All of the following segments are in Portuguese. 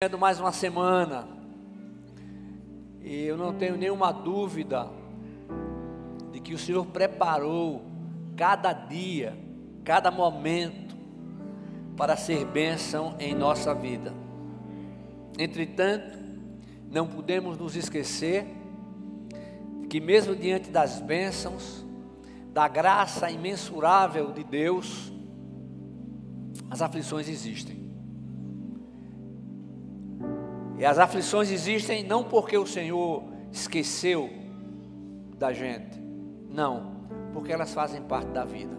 Mais uma semana, e eu não tenho nenhuma dúvida de que o Senhor preparou cada dia, cada momento para ser bênção em nossa vida. Entretanto, não podemos nos esquecer que mesmo diante das bênçãos, da graça imensurável de Deus, as aflições existem. E as aflições existem não porque o Senhor esqueceu da gente, não, porque elas fazem parte da vida.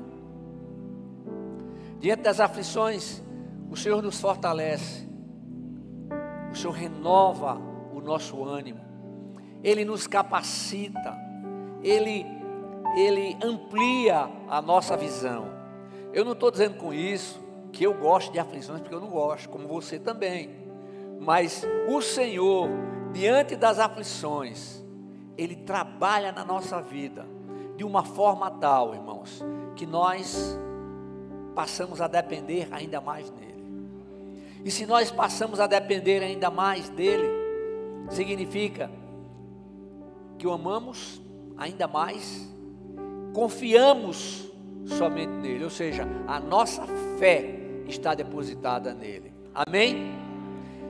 Diante das aflições, o Senhor nos fortalece, o Senhor renova o nosso ânimo, Ele nos capacita, Ele amplia a nossa visão. Eu não estou dizendo com isso que eu gosto de aflições, porque eu não gosto, como você também. Mas o Senhor, diante das aflições, Ele trabalha na nossa vida de uma forma tal, irmãos, que nós passamos a depender ainda mais dEle. E se nós passamos a depender ainda mais dEle, significa que o amamos ainda mais, confiamos somente nele, ou seja, a nossa fé está depositada nele. Amém?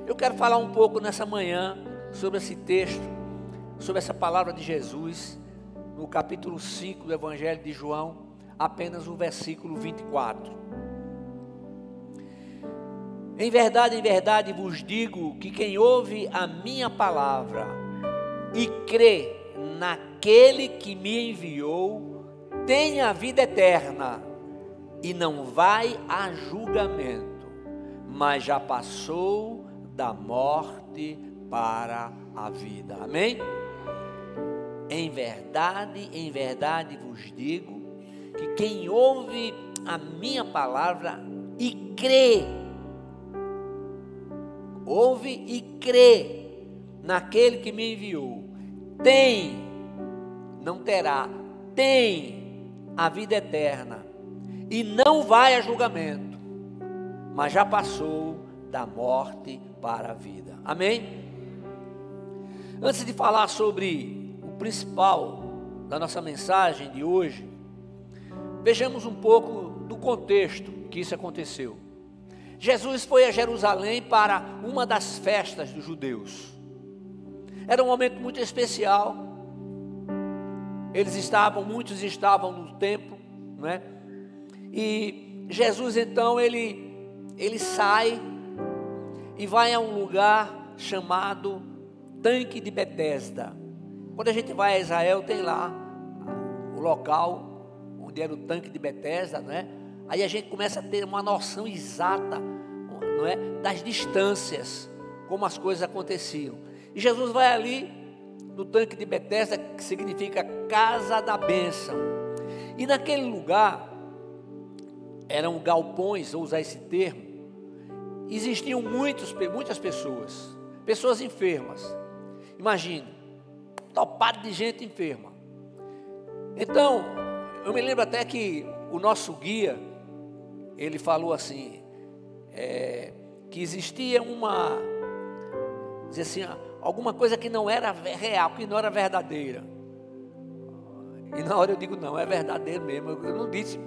Eu quero falar um pouco nessa manhã sobre esse texto, sobre essa palavra de Jesus, no capítulo 5 do Evangelho de João, apenas o versículo 24. Em verdade vos digo que quem ouve a minha palavra e crê naquele que me enviou, tem a vida eterna e não vai a julgamento, mas já passou da morte para a vida. Amém? Em verdade vos digo que quem ouve a minha palavra e crê, ouve e crê naquele que me enviou, tem, não terá, tem a vida eterna e não vai a julgamento, mas já passou da morte para a vida. Amém? Antes de falar sobre o principal da nossa mensagem de hoje, vejamos um pouco do contexto que isso aconteceu. Jesus foi a Jerusalém para uma das festas dos judeus. Era um momento muito especial. Muitos estavam no templo, não é? E Jesus então ele sai e vai a um lugar chamado Tanque de Betesda. Quando a gente vai a Israel, tem lá o local onde era o Tanque de Betesda, não é? Aí a gente começa a ter uma noção exata, não é, das distâncias, como as coisas aconteciam. E Jesus vai ali no Tanque de Betesda, que significa casa da bênção. E naquele lugar eram galpões, vou usar esse termo. Existiam muitas pessoas enfermas. Imagine, topado de gente enferma. Então, eu me lembro até que o nosso guia, ele falou assim, que existia alguma coisa que não era real, que não era verdadeira. E na hora eu digo, não, é verdadeiro mesmo. Eu não disse,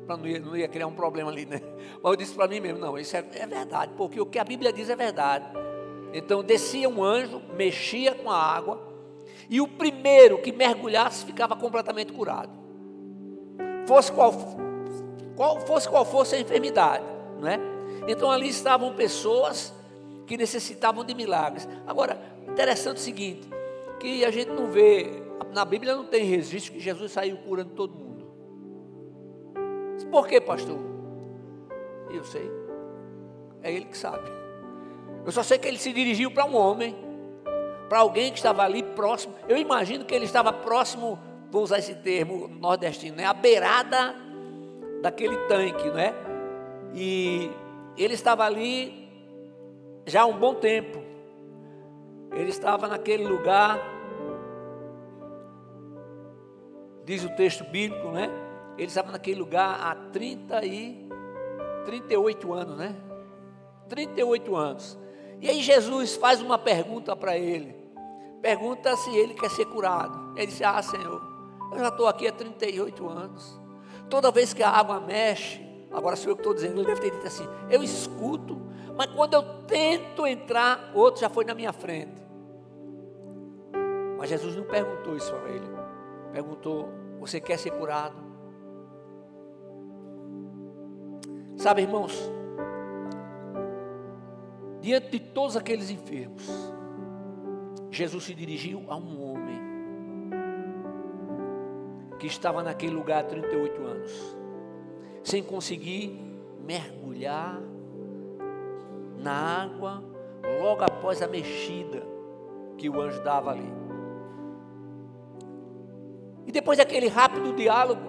não ia criar um problema ali, né? Mas eu disse para mim mesmo, não, isso é verdade, porque o que a Bíblia diz é verdade. Então descia um anjo, mexia com a água, e o primeiro que mergulhasse ficava completamente curado. Fosse qual fosse a enfermidade, não é? Então ali estavam pessoas que necessitavam de milagres. Agora, interessante o seguinte, que a gente não vê, na Bíblia não tem registro que Jesus saiu curando todo mundo. Por que, pastor? Eu sei, é ele que sabe. Eu só sei que ele se dirigiu para um homem, para alguém que estava ali próximo. Eu imagino que ele estava próximo, vou usar esse termo nordestino, né? À beirada daquele tanque, não é? E ele estava ali já há um bom tempo. Ele estava naquele lugar, diz o texto bíblico, né? Ele estava naquele lugar há 38 anos, né? 38 anos. E aí Jesus faz uma pergunta para ele. Pergunta se ele quer ser curado. Ele disse: ah, Senhor, eu já estou aqui há 38 anos. Toda vez que a água mexe, agora sou eu que estou dizendo, ele deve ter dito assim: eu escuto, mas quando eu tento entrar, outro já foi na minha frente. Mas Jesus não perguntou isso para ele. Perguntou: você quer ser curado? Sabe, irmãos, diante de todos aqueles enfermos, Jesus se dirigiu a um homem que estava naquele lugar há 38 anos, sem conseguir mergulhar na água logo após a mexida que o anjo dava ali. E depois daquele rápido diálogo,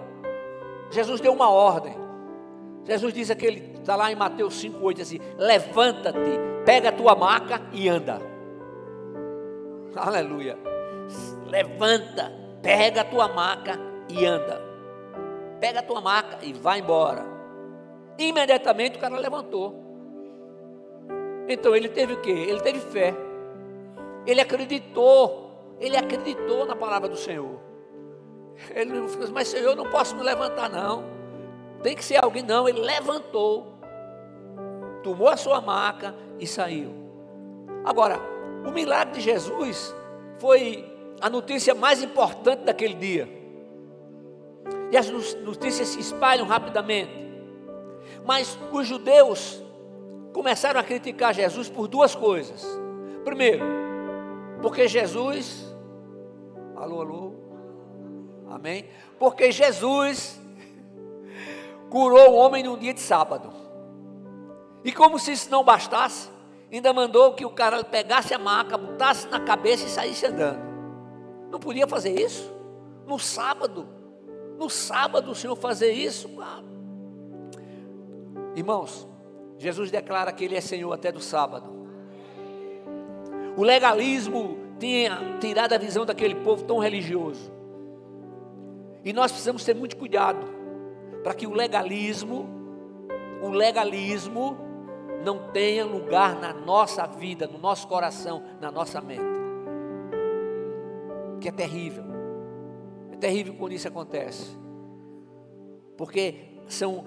Jesus deu uma ordem. Jesus diz aquele, está lá em Mateus 5,8 assim: levanta-te, pega a tua maca e anda. Aleluia. Levanta, pega a tua maca e anda. Pega a tua maca e vai embora. Imediatamente o cara levantou. Então ele teve o quê? Ele teve fé. Ele acreditou na palavra do Senhor. Ele não falou: mas Senhor, eu não posso me levantar não, tem que ser alguém. Não, ele levantou, tomou a sua maca e saiu. Agora, o milagre de Jesus foi a notícia mais importante daquele dia. E as notícias se espalham rapidamente. Mas os judeus começaram a criticar Jesus por duas coisas. Primeiro, porque Jesus, alô, amém? Porque Jesus curou o homem num dia de sábado. E como se isso não bastasse, ainda mandou que o cara pegasse a maca, botasse na cabeça e saísse andando. Não podia fazer isso? No sábado o Senhor fazer isso? Irmãos, Jesus declara que Ele é Senhor até do sábado. O legalismo tinha tirado a visão daquele povo tão religioso. E nós precisamos ter muito cuidado para que o legalismo não tenha lugar na nossa vida, no nosso coração, na nossa mente. Que é terrível. É terrível quando isso acontece. Porque são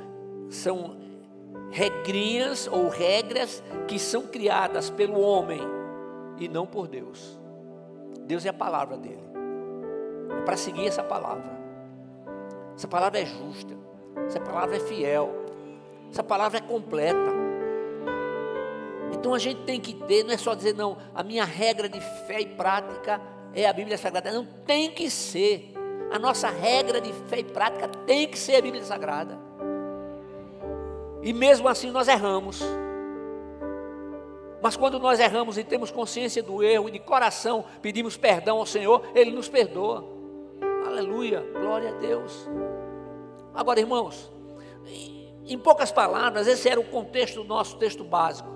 regrinhas ou regras que são criadas pelo homem e não por Deus. Deus é a palavra dele. É para seguir essa palavra. Essa palavra é justa. Essa palavra é fiel. Essa palavra é completa. Então a gente tem que ter, não é só dizer: não, a minha regra de fé e prática é a Bíblia Sagrada. Não, tem que ser. A nossa regra de fé e prática tem que ser a Bíblia Sagrada. E mesmo assim nós erramos. Mas quando nós erramos e temos consciência do erro e de coração pedimos perdão ao Senhor, Ele nos perdoa. Aleluia, glória a Deus. Agora, irmãos, em poucas palavras, esse era o contexto do nosso texto básico.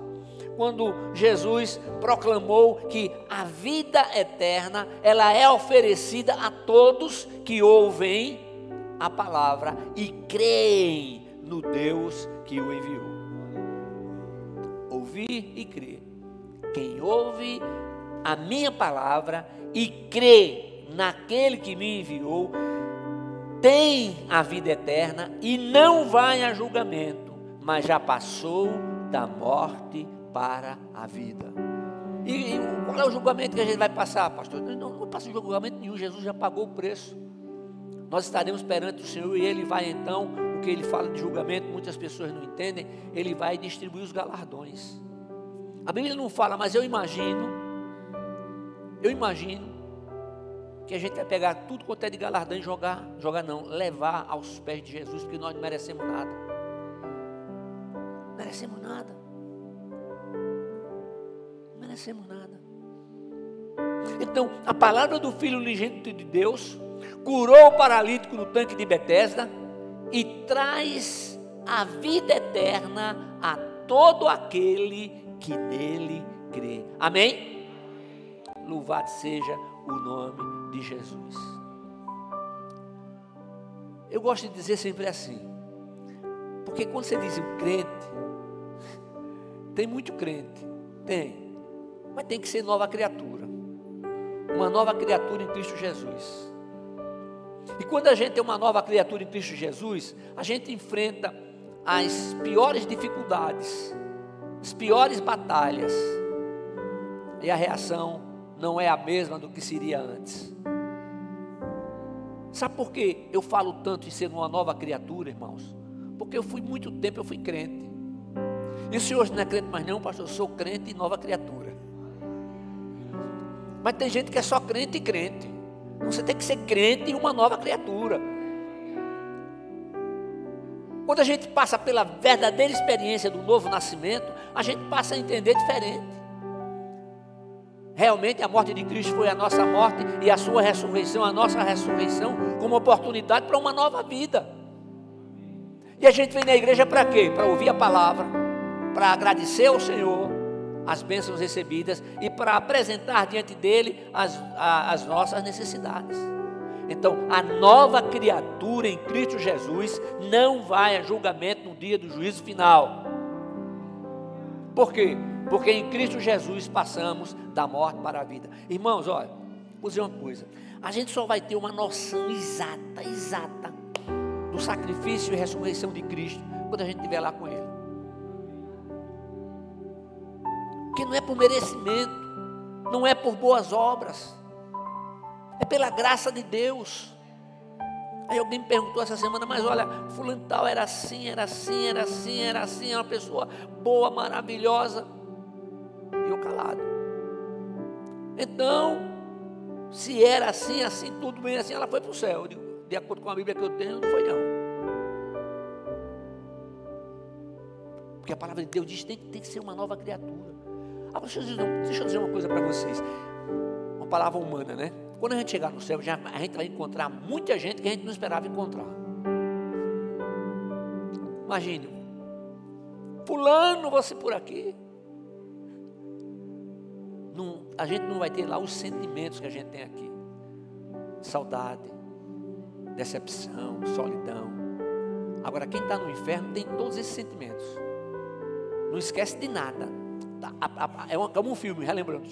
Quando Jesus proclamou que a vida eterna, ela é oferecida a todos que ouvem a palavra e creem no Deus que o enviou. Ouvir e crer. Quem ouve a minha palavra e crê naquele que me enviou, tem a vida eterna e não vai a julgamento, mas já passou da morte para a vida. E qual é o julgamento que a gente vai passar, pastor? Não passa julgamento nenhum, Jesus já pagou o preço. Nós estaremos perante o Senhor e Ele vai então, o que Ele fala de julgamento, muitas pessoas não entendem, Ele vai distribuir os galardões. A Bíblia não fala, mas eu imagino que a gente vai pegar tudo quanto é de galardão e levar aos pés de Jesus, porque nós não merecemos nada. Não merecemos nada. Não merecemos nada. Então, a palavra do Filho unigênito de Deus curou o paralítico no tanque de Betesda e traz a vida eterna a todo aquele que nele crê. Amém? Louvado seja o nome de Jesus. Eu gosto de dizer sempre assim, porque quando você diz um crente, tem muito crente, tem, mas tem que ser nova criatura. Uma nova criatura em Cristo Jesus. E quando a gente é uma nova criatura em Cristo Jesus, a gente enfrenta as piores dificuldades, as piores batalhas, e a reação não é a mesma do que seria antes. Sabe por que eu falo tanto em ser uma nova criatura, irmãos? Porque eu fui muito tempo, eu fui crente. E o senhor hoje não é crente mais não, pastor? Eu sou crente e nova criatura. Mas tem gente que é só crente e crente. Você tem que ser crente e uma nova criatura. Quando a gente passa pela verdadeira experiência do novo nascimento, a gente passa a entender diferente. Realmente a morte de Cristo foi a nossa morte e a sua ressurreição, a nossa ressurreição, como oportunidade para uma nova vida. E a gente vem na igreja para quê? Para ouvir a palavra, para agradecer ao Senhor as bênçãos recebidas e para apresentar diante dele as nossas necessidades. Então, a nova criatura em Cristo Jesus não vai a julgamento no dia do juízo final. Por quê? Porque em Cristo Jesus passamos da morte para a vida. Irmãos, olha, vou dizer uma coisa. A gente só vai ter uma noção exata do sacrifício e ressurreição de Cristo quando a gente estiver lá com Ele. Porque não é por merecimento, não é por boas obras, é pela graça de Deus. Aí alguém me perguntou essa semana, mas olha, fulano tal era assim, é uma pessoa boa, maravilhosa. E eu calado. Então, se era assim, tudo bem assim, ela foi para o céu. Eu digo, de acordo com a Bíblia que eu tenho, não foi não. Porque a palavra de Deus diz que tem que ser uma nova criatura. Agora, deixa eu dizer uma coisa para vocês. Uma palavra humana, né? Quando a gente chegar no céu, a gente vai encontrar muita gente que a gente não esperava encontrar. Imagine, fulano, você por aqui. A gente não vai ter lá os sentimentos que a gente tem aqui. Saudade, decepção, solidão. Agora, quem está no inferno tem todos esses sentimentos. Não esquece de nada. É como um filme, relembrando,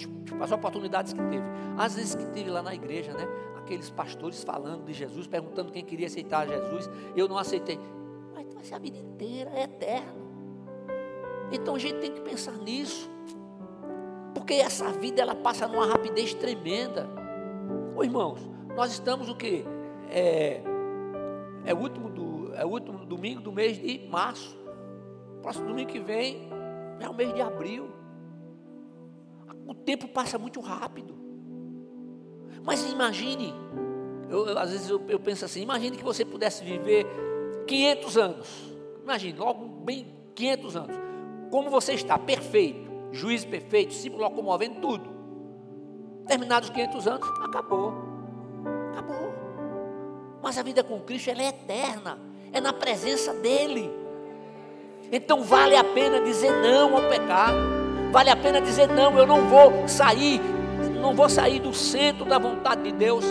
as oportunidades que teve. Às vezes que teve lá na igreja, né? Aqueles pastores falando de Jesus, perguntando quem queria aceitar Jesus. Eu não aceitei. Mas vai ser a vida inteira, é eterno. Então a gente tem que pensar nisso. Porque essa vida, ela passa numa rapidez tremenda. Ô irmãos, nós estamos o quê? É o último domingo do mês de março. Próximo domingo que vem é o mês de abril. O tempo passa muito rápido. Mas imagine, às vezes eu penso assim, imagine que você pudesse viver 500 anos. Imagine, logo bem 500 anos. Como você está, perfeito, juízo perfeito, se locomovendo, tudo. Terminados os 500 anos, acabou. Mas a vida com Cristo, ela é eterna. É na presença dEle. Então vale a pena dizer não ao pecado. Vale a pena dizer não, eu não vou sair do centro da vontade de Deus.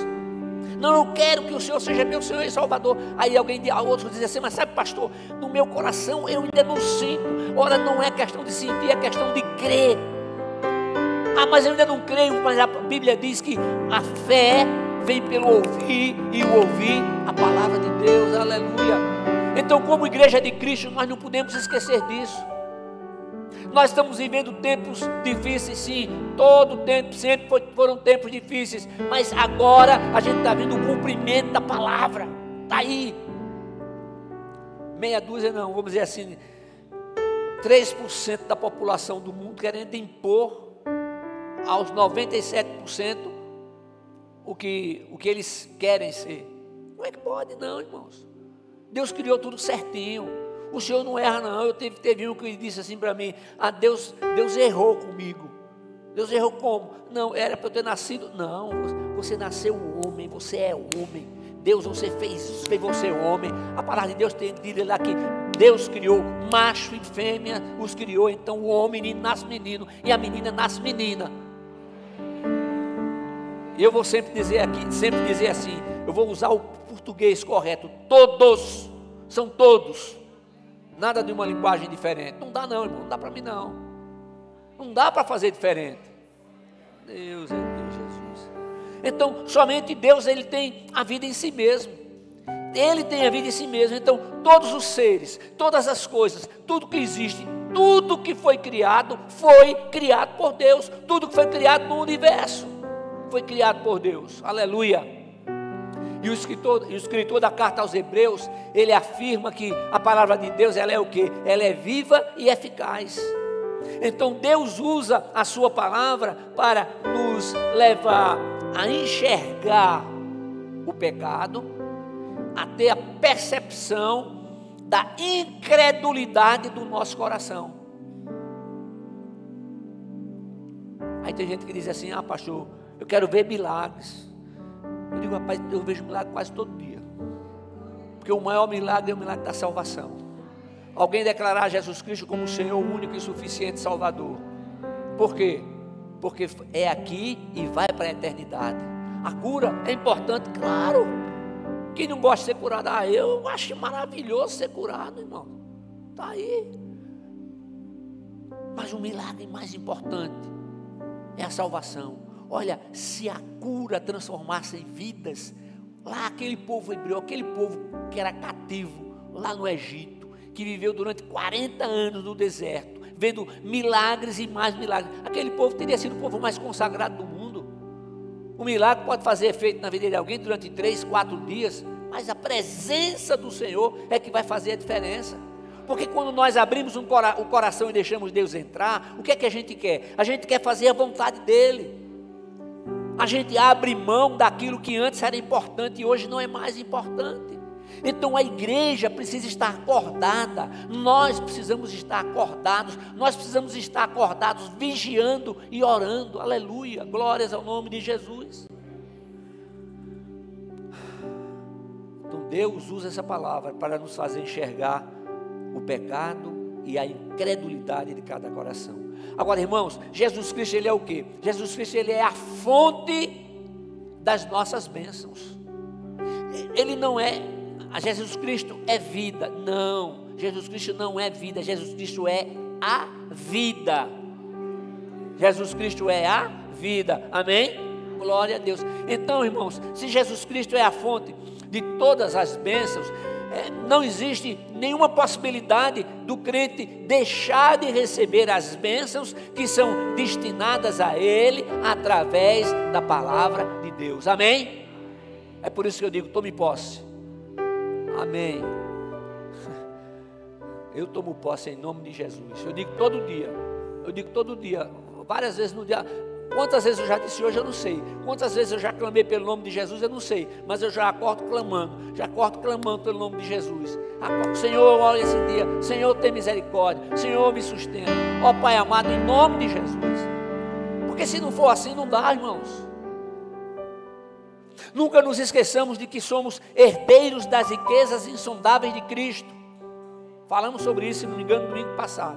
Não, eu quero que o Senhor seja meu Senhor e Salvador. Aí outro diz assim, mas sabe, pastor, no meu coração eu ainda não sinto. Ora, não é questão de sentir, é questão de crer. Ah, mas eu ainda não creio. Mas a Bíblia diz que a fé vem pelo ouvir, e o ouvir a palavra de Deus. Aleluia. Então, como igreja de Cristo, nós não podemos esquecer disso. Nós estamos vivendo tempos difíceis, sim. Todo tempo, sempre foram tempos difíceis. Mas agora a gente está vendo o cumprimento da palavra. Está aí. Meia dúzia não, vamos dizer assim, 3% da população do mundo querendo impor aos 97% o que eles querem ser. Como é que pode não, irmãos? Deus criou tudo certinho. O Senhor não erra não. Teve um que disse assim para mim, Deus errou comigo. Deus errou como? Não, era para eu ter nascido. Não, você nasceu homem, você é homem. Deus, você fez você homem. A palavra de Deus tem dito lá que Deus criou macho e fêmea, os criou. Então o menino nasce menino e a menina nasce menina. E eu vou sempre dizer assim, eu vou usar o português correto. Todos, são todos. Nada de uma linguagem diferente. Não dá não, irmão, não dá para mim não. Não dá para fazer diferente. Deus é Deus, Jesus. Então, somente Deus, Ele tem a vida em si mesmo. Ele tem a vida em si mesmo. Então, todos os seres, todas as coisas, tudo que existe, tudo que foi criado por Deus. Tudo que foi criado no universo foi criado por Deus. Aleluia. E o escritor da carta aos Hebreus, ele afirma que a palavra de Deus, ela é o quê? Ela é viva e eficaz. Então Deus usa a sua palavra para nos levar a enxergar o pecado, a ter a percepção da incredulidade do nosso coração. Aí tem gente que diz assim: ah, pastor, eu quero ver milagres. Eu digo: rapaz, eu vejo milagre quase todo dia, porque o maior milagre é o milagre da salvação. Alguém declarar Jesus Cristo como o Senhor, o único e suficiente Salvador. Por quê? Porque é aqui e vai para a eternidade. A cura é importante, claro. Quem não gosta de ser curado? Ah, eu acho maravilhoso ser curado, irmão. Está aí. Mas o milagre mais importante é a salvação. Olha, se a cura transformasse em vidas, lá aquele povo hebreu, aquele povo que era cativo lá no Egito, que viveu durante 40 anos no deserto, vendo milagres e mais milagres, aquele povo teria sido o povo mais consagrado do mundo. O milagre pode fazer efeito na vida de alguém durante 3, 4 dias, mas a presença do Senhor é que vai fazer a diferença. Porque quando nós abrimos o coração e deixamos Deus entrar, o que é que a gente quer? A gente quer fazer a vontade dEle. A gente abre mão daquilo que antes era importante e hoje não é mais importante. Então a igreja precisa estar acordada, nós precisamos estar acordados, vigiando e orando. Aleluia, glórias ao nome de Jesus. Então Deus usa essa palavra para nos fazer enxergar o pecado e a incredulidade de cada coração. Agora, irmãos, Jesus Cristo, Ele é o quê? Jesus Cristo, Ele é a fonte das nossas bênçãos. Ele não é, Jesus Cristo é vida. Não, Jesus Cristo não é vida, Jesus Cristo é a vida. Jesus Cristo é a vida, amém? Glória a Deus. Então, irmãos, se Jesus Cristo é a fonte de todas as bênçãos, não existe nenhuma possibilidade do crente deixar de receber as bênçãos que são destinadas a ele através da palavra de Deus, amém? É por isso que eu digo: tome posse, amém. Eu tomo posse em nome de Jesus. Eu digo todo dia, várias vezes no dia. Quantas vezes eu já disse hoje, eu não sei. Quantas vezes eu já clamei pelo nome de Jesus, eu não sei. Mas eu já acordo clamando pelo nome de Jesus. Acordo: Senhor, olha esse dia. Senhor, tem misericórdia. Senhor, me sustenta. Ó Pai amado, em nome de Jesus. Porque se não for assim, não dá, irmãos. Nunca nos esqueçamos de que somos herdeiros das riquezas insondáveis de Cristo. Falamos sobre isso, se não me engano, no domingo passado.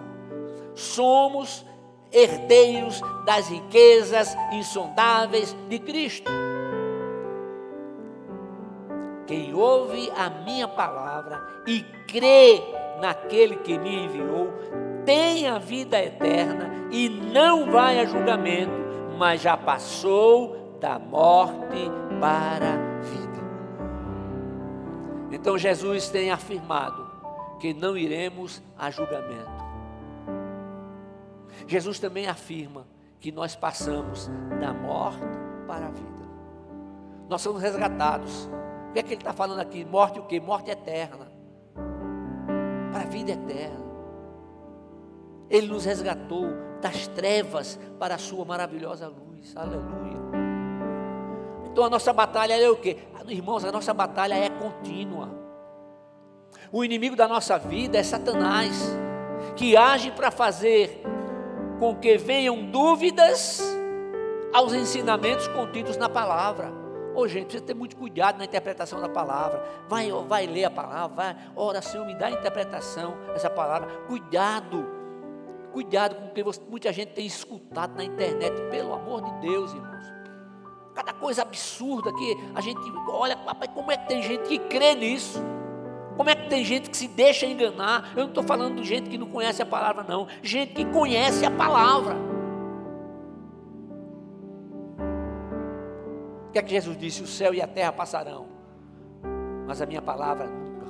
Somos herdeiros das riquezas insondáveis de Cristo. Quem ouve a minha palavra e crê naquele que me enviou, tem a vida eterna e não vai a julgamento, mas já passou da morte para a vida. Então Jesus tem afirmado que não iremos a julgamento. Jesus também afirma que nós passamos da morte para a vida. Nós somos resgatados. O que é que ele está falando aqui? Morte o quê? Morte eterna. Para a vida eterna. Ele nos resgatou das trevas para a sua maravilhosa luz. Aleluia. Então a nossa batalha é o quê? Irmãos, a nossa batalha é contínua. O inimigo da nossa vida é Satanás, que age para fazer com que venham dúvidas aos ensinamentos contidos na palavra. Gente, precisa ter muito cuidado na interpretação da palavra. Vai ler a palavra, ora, Senhor, me dá a interpretação dessa palavra. Cuidado com o que muita gente tem escutado na internet, pelo amor de Deus, irmãos. Cada coisa absurda que a gente olha, papai, como é que tem gente que crê nisso? Como é que tem gente que se deixa enganar? Eu não estou falando de gente que não conhece a palavra, não. Gente que conhece a palavra. que é que Jesus disse? O céu e a terra passarão, mas a minha palavra nunca.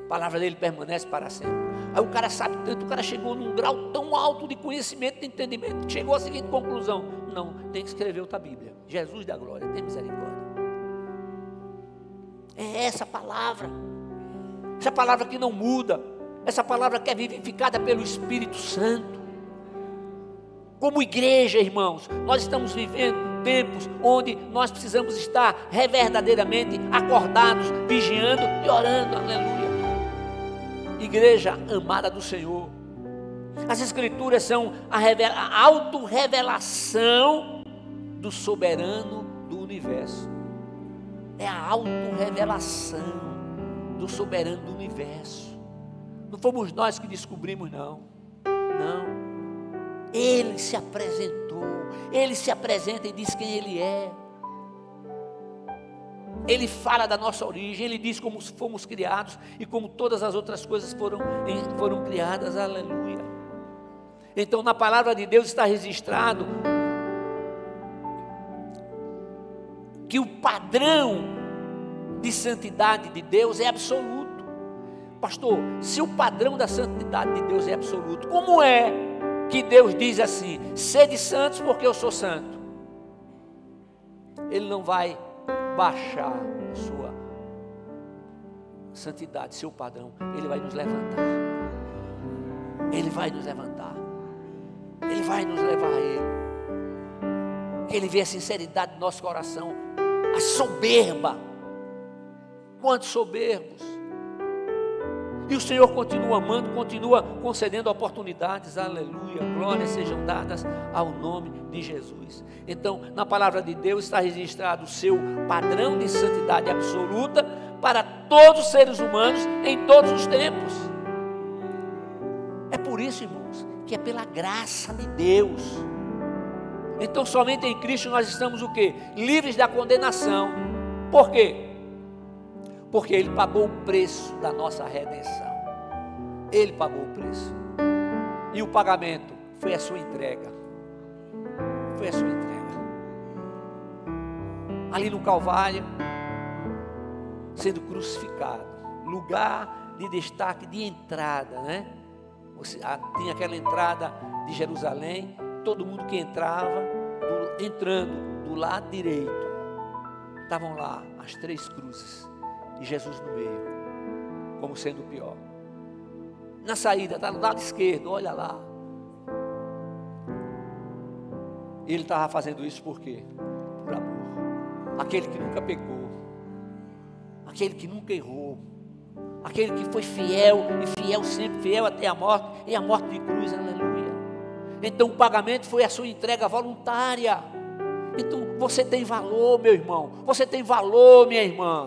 A palavra dele permanece para sempre. Aí o cara sabe tanto, o cara chegou num grau tão alto de conhecimento, de entendimento, que chegou à seguinte conclusão: não, tem que escrever outra Bíblia. Jesus da glória, tem misericórdia. É essa palavra que não muda, essa palavra que é vivificada pelo Espírito Santo. Como igreja, irmãos, nós estamos vivendo tempos onde nós precisamos estar verdadeiramente acordados, vigiando e orando, aleluia. Igreja amada do Senhor, as Escrituras são a autorrevelação do soberano do universo. É a autorrevelação do soberano do universo. Não fomos nós que descobrimos, não. Ele se apresentou, Ele se apresenta e diz quem Ele é. Ele fala da nossa origem, Ele diz como fomos criados e como todas as outras coisas foram criadas, aleluia. Então na palavra de Deus está registrado que o padrão de santidade de Deus é absoluto. Pastor, se o padrão da santidade de Deus é absoluto, como é que Deus diz assim: sede santos porque eu sou santo? Ele não vai baixar sua santidade, seu padrão. Ele vai nos levantar. Ele vai nos levantar. Ele vai nos levar a Ele. Que Ele vê a sinceridade do nosso coração, a soberba. Quantos soberbos! E o Senhor continua amando, continua concedendo oportunidades, aleluia, glórias sejam dadas ao nome de Jesus. Então, na palavra de Deus está registrado o seu padrão de santidade absoluta para todos os seres humanos em todos os tempos. É por isso, irmãos, que é pela graça de Deus. Então, somente em Cristo nós estamos o quê? Livres da condenação. Por quê? Porque Ele pagou o preço da nossa redenção. Ele pagou o preço. E o pagamento foi a sua entrega. Foi a sua entrega. Ali no Calvário, sendo crucificado, lugar de destaque, de entrada, né? Tinha aquela entrada de Jerusalém, todo mundo que entrava, entrando do lado direito, estavam lá as 3 cruzes. E Jesus no meio, como sendo o pior. Na saída, está no lado esquerdo, olha lá. Ele estava fazendo isso por quê? Por amor. Aquele que nunca pecou, aquele que nunca errou, aquele que foi fiel, e fiel sempre, fiel até a morte, e a morte de cruz, aleluia. Então o pagamento foi a sua entrega voluntária. Então você tem valor, meu irmão, você tem valor, minha irmã.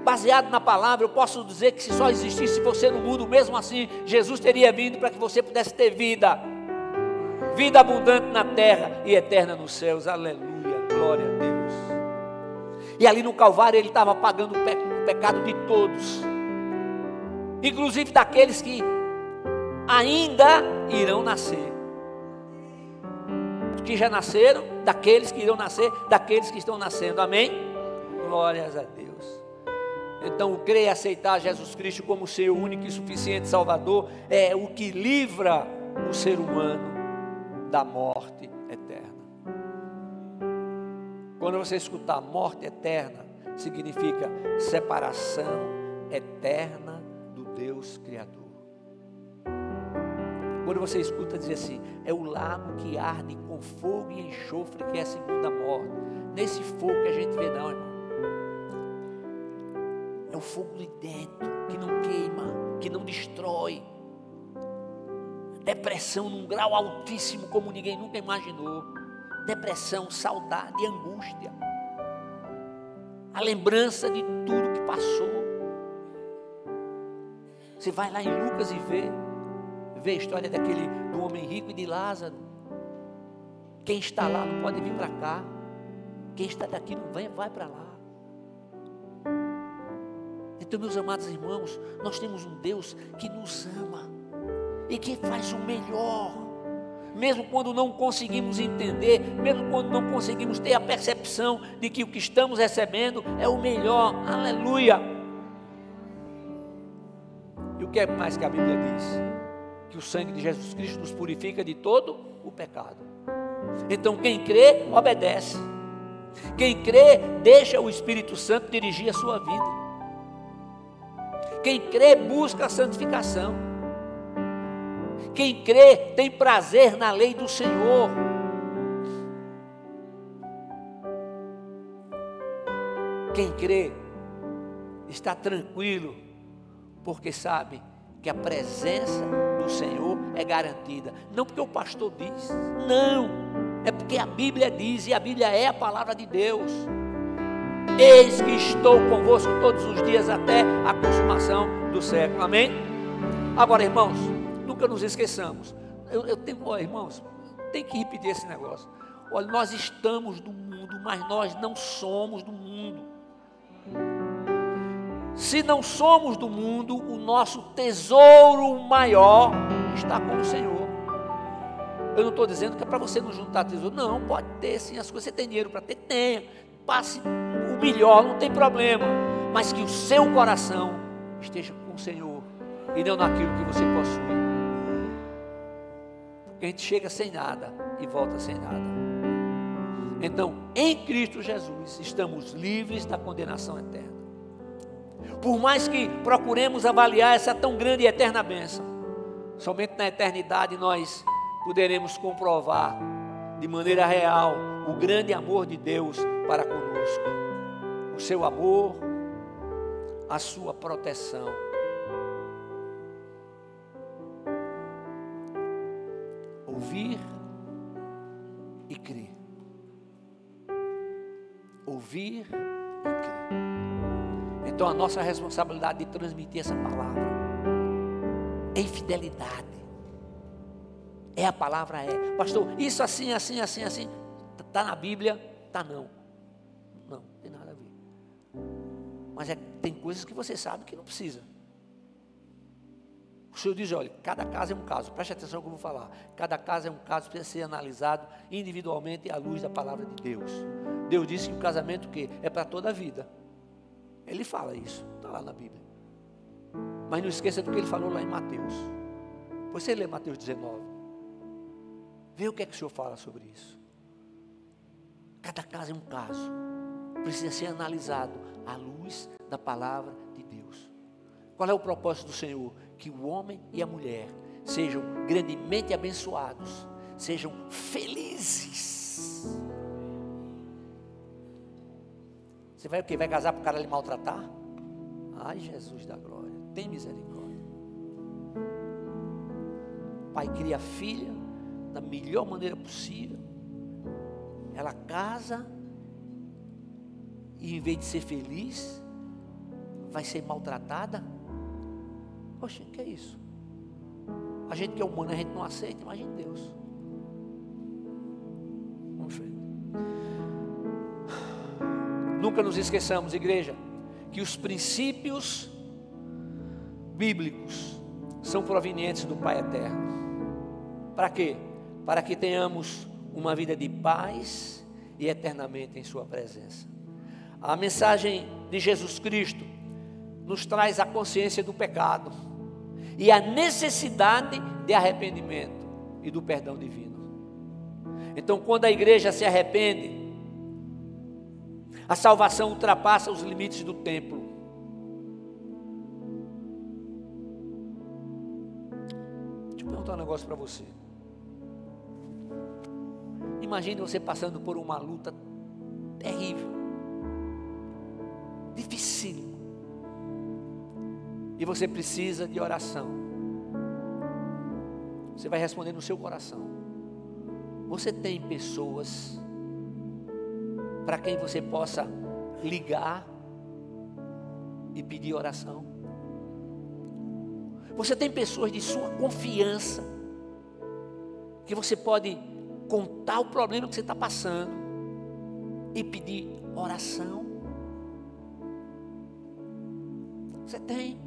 Baseado na palavra, eu posso dizer que se só existisse você no mundo, mesmo assim, Jesus teria vindo para que você pudesse ter vida. Vida abundante na terra e eterna nos céus, aleluia, glória a Deus. E ali no Calvário Ele estava pagando o pecado de todos, inclusive daqueles que ainda irão nascer. Que já nasceram, daqueles que irão nascer, daqueles que estão nascendo, amém? Glórias a Deus. Então, crer e aceitar Jesus Cristo como seu único e suficiente Salvador é o que livra o ser humano da morte eterna. Quando você escutar morte eterna, significa separação eterna do Deus Criador. Quando você escuta dizer assim, é o lago que arde com fogo e enxofre, que é a segunda morte. Nesse fogo que a gente vê não, irmão. É o fogo de dentro, que não queima, que não destrói. Depressão num grau altíssimo, como ninguém nunca imaginou. Depressão, saudade, angústia. A lembrança de tudo que passou. Você vai lá em Lucas e vê a história do homem rico e de Lázaro. Quem está lá não pode vir para cá. Quem está daqui não vai para lá. Então, meus amados irmãos, nós temos um Deus que nos ama e que faz o melhor. mesmo quando não conseguimos entender, mesmo quando não conseguimos ter a percepção de que o que estamos recebendo é o melhor. Aleluia! E o que é mais que a Bíblia diz? Que o sangue de Jesus Cristo nos purifica de todo o pecado. Então quem crê, obedece. Quem crê, deixa o Espírito Santo dirigir a sua vida. Quem crê, busca a santificação. Quem crê, tem prazer na lei do Senhor. Quem crê, está tranquilo, porque sabe que a presença do Senhor é garantida. Não porque o pastor diz, não, é porque a Bíblia diz, e a Bíblia é a palavra de Deus. Eis que estou convosco todos os dias até a consumação do século. Amém? Agora, irmãos, nunca nos esqueçamos. Eu tenho, irmãos, tem que repetir esse negócio. Olha, nós estamos no mundo, mas nós não somos do mundo. Se não somos do mundo, o nosso tesouro maior está com o Senhor. Eu não estou dizendo que é para você não juntar tesouro. Não, pode ter sim as coisas. Você tem dinheiro para ter? Tenha. Passe o melhor, não tem problema. Mas que o seu coração esteja com o Senhor e não naquilo que você possui. Porque a gente chega sem nada e volta sem nada. Então, em Cristo Jesus, estamos livres da condenação eterna. Por mais que procuremos avaliar essa tão grande e eterna bênção, somente na eternidade nós poderemos comprovar de maneira real o grande amor de Deus para conosco, o seu amor, a sua proteção. Ouvir e crer. Ouvir e crer. Então a nossa responsabilidade de transmitir essa palavra em fidelidade. É a palavra, é. Pastor, isso assim, assim, assim, assim. Está na Bíblia? Está não. Não, tem nada a ver. Mas tem coisas que você sabe que não precisa. O Senhor diz, olha, cada caso é um caso. Preste atenção no que eu vou falar. Cada caso é um caso, precisa ser analisado individualmente à luz da palavra de Deus. Deus disse que o casamento o quê? É para toda a vida. Ele fala isso, está lá na Bíblia. Mas não esqueça do que ele falou lá em Mateus. Você lê Mateus 19. Vê o que é que o Senhor fala sobre isso. Cada caso é um caso. Precisa ser analisado à luz da palavra de Deus. Qual é o propósito do Senhor? Que o homem e a mulher sejam grandemente abençoados, sejam felizes. Você vai o quê? Vai casar para o cara lhe maltratar? Ai, Jesus da glória, tem misericórdia. Pai cria a filha da melhor maneira possível. Ela casa e em vez de ser feliz, vai ser maltratada. Poxa, o que é isso? A gente que é humano, a gente não aceita, imagine Deus. Vamos ver. Nunca nos esqueçamos, igreja, que os princípios bíblicos são provenientes do Pai Eterno. Para quê? Para que tenhamos uma vida de paz e eternamente em sua presença. A mensagem de Jesus Cristo nos traz a consciência do pecado e a necessidade de arrependimento e do perdão divino. Então, quando a igreja se arrepende, a salvação ultrapassa os limites do templo. Deixa eu perguntar um negócio para você. Imagine você passando por uma luta terrível, dificílima, e você precisa de oração. Você vai responder no seu coração. Você tem pessoas para quem você possa ligar e pedir oração? Você tem pessoas de sua confiança que você pode contar o problema que você está passando e pedir oração? Você tem?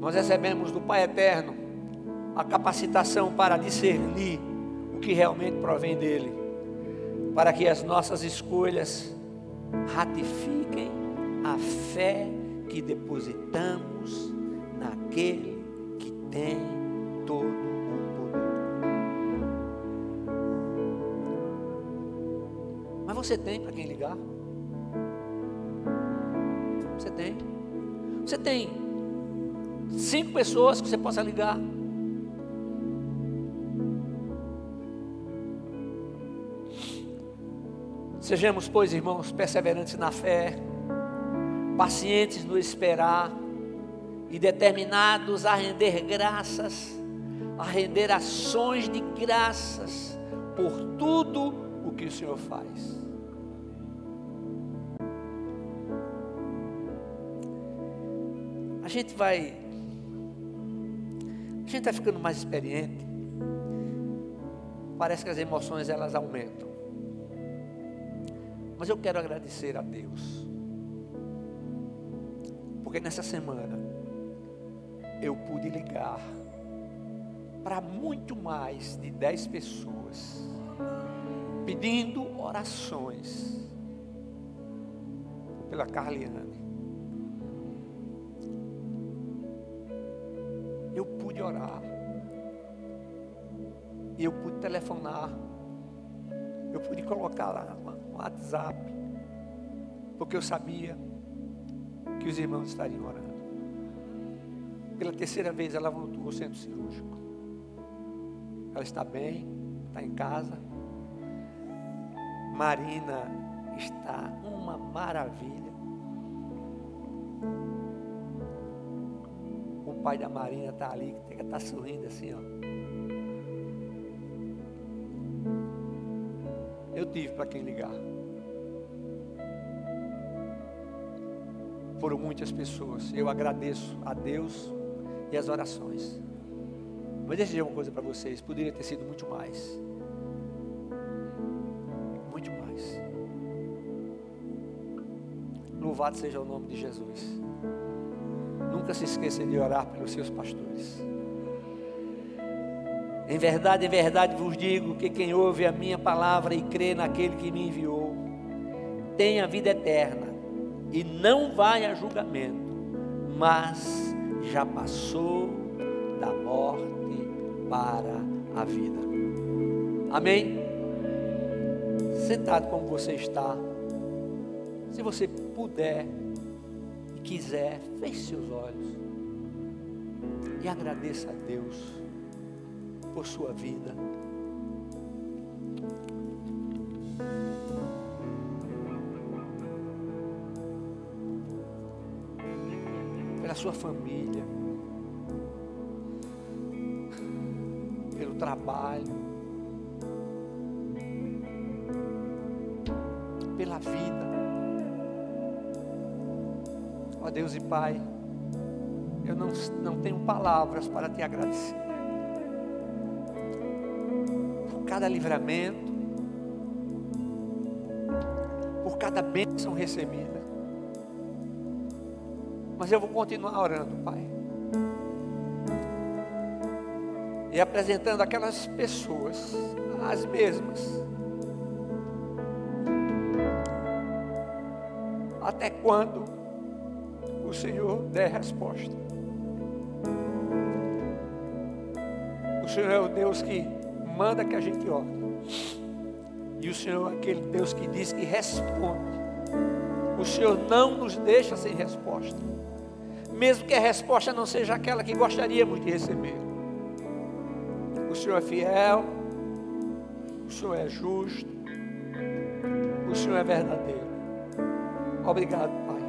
nós recebemos do Pai Eterno a capacitação para discernir o que realmente provém dele, para que as nossas escolhas ratifiquem a fé que depositamos naquele que tem todo o poder. Mas você tem para quem ligar? Você tem? Você tem 5 pessoas que você possa ligar? Sejamos, pois, irmãos, perseverantes na fé, pacientes no esperar e determinados a render graças, a render ações de graças por tudo o que o Senhor faz. A gente vai ficando mais experiente. Parece que as emoções elas aumentam. Mas eu quero agradecer a Deus, porque nessa semana eu pude ligar para muito mais de 10 pessoas, pedindo orações pela Carliane. Eu pude orar, e eu pude telefonar, eu pude colocar lá no WhatsApp, porque eu sabia que os irmãos estariam orando. Pela 3ª vez ela voltou ao centro cirúrgico. Ela está bem, está em casa. Marina está uma maravilha. O pai da Marina está ali, que está sorrindo assim, ó. Eu tive para quem ligar. Foram muitas pessoas. Eu agradeço a Deus e as orações. Mas deixa eu dizer uma coisa para vocês. Poderia ter sido muito mais. Muito mais. Louvado seja o nome de Jesus. Nunca se esqueça de orar pelos seus pastores. Em verdade vos digo que quem ouve a minha palavra e crê naquele que me enviou, tem a vida eterna e não vai a julgamento, mas já passou da morte para a vida. Amém? Sentado como você está, se você puder e quiser, feche seus olhos e agradeça a Deus por sua vida. Pela sua família, pelo trabalho, pela vida. Ó Deus e Pai, eu não tenho palavras para te agradecer por cada livramento, por cada bênção recebida. Mas eu vou continuar orando, Pai, e apresentando aquelas pessoas, as mesmas, até quando o Senhor der resposta. O Senhor é o Deus que manda que a gente ore, e o Senhor é aquele Deus que diz que responde. O Senhor não nos deixa sem resposta, mesmo que a resposta não seja aquela que gostaríamos de receber. O Senhor é fiel, o Senhor é justo, o Senhor é verdadeiro. Obrigado, Pai,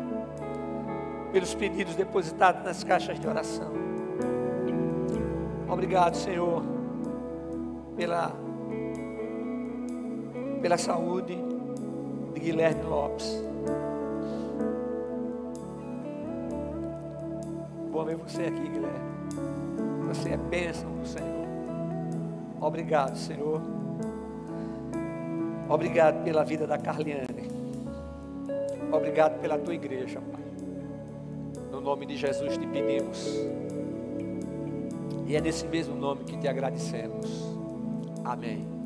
pelos pedidos depositados nas caixas de oração. Obrigado, Senhor, pela saúde de Guilherme Lopes. Bom ver você aqui, Guilherme. Você é bênção do Senhor. Obrigado, Senhor. Obrigado pela vida da Carliane. Obrigado pela tua igreja, Pai. No nome de Jesus te pedimos. E é nesse mesmo nome que te agradecemos. Amém.